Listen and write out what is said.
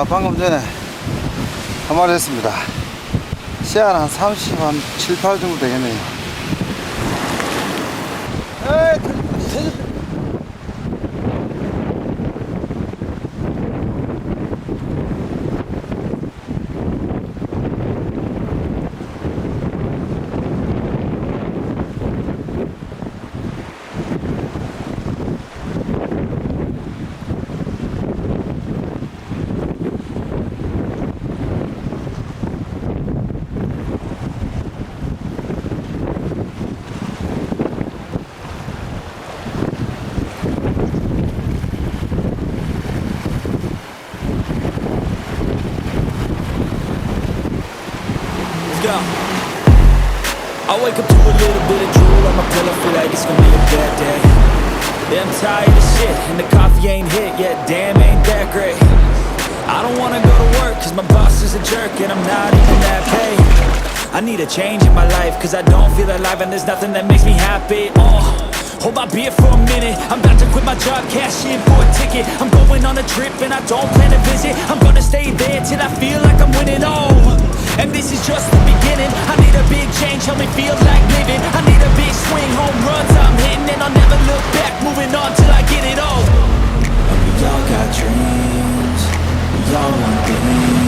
방금 전에 한 마리 했습니다. 씨알 한 30, 한 7, 8 정도 되겠네요. 에이, I wake up to a little bit of drool on my pillow, feel like it's gonna be a bad day. Yeah, I'm tired of shit, and the coffee ain't hit yet, damn, ain't that great. I don't wanna go to work, cause my boss is a jerk, and I'm not even that paid. I need a change in my life, cause I don't feel alive, and there's nothing that makes me happy. Hold my beer for a minute, I'm about to quit my job, cash in for a ticket. I'm going on a trip, and I don't plan to visit. I'm gonna stay there till I feel like I'm winning, and this is just the beginning. I need a big change, help me feel like living. I need a big swing, home runs I'm hitting, and I'll never look back, moving on till I get it all. And we all got dreams, we all want things.